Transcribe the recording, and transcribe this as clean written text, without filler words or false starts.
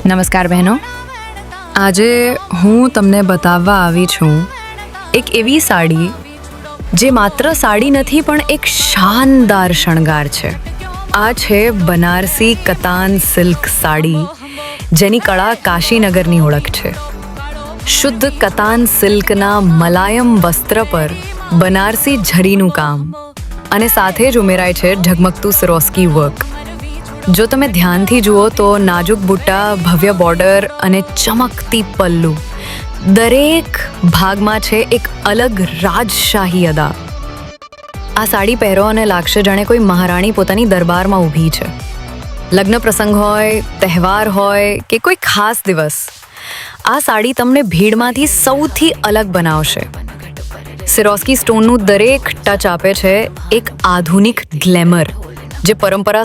નમસ્કાર બહેનો, આજે હું તમને બતાવવા આવી છું એક એવી સાડી જે માત્ર સાડી નથી પણ એક શાનદાર શણગાર છે. આ છે બનારસી કતાન સિલ્ક સાડી, જેની કળા કાશીનગરની ઓળખ છે. શુદ્ધ કતાન સિલ્કના મલાયમ વસ્ત્ર પર બનારસી ઝરીનું કામ અને સાથે જ ઉમેરાય છે ઝગમગતું સિરોસ્કી વર્ક. જો તમે ધ્યાનથી જુઓ તો નાજુક બુટ્ટા, ભવ્ય બોર્ડર અને ચમકતી પલ્લુ, દરેક ભાગમાં છે એક અલગ રાજશાહી અદા. આ સાડી પહેરો અને લાગશે જાણે કોઈ મહારાણી પોતાની દરબારમાં ઊભી છે. લગ્ન પ્રસંગ હોય, તહેવાર હોય કે કોઈ ખાસ દિવસ, આ સાડી તમને ભીડમાંથી સૌથી અલગ બનાવશે. સિરોસ્કી સ્ટોનનું દરેક ટચ આપે છે એક આધુનિક ગ્લેમર, જે પરંપરા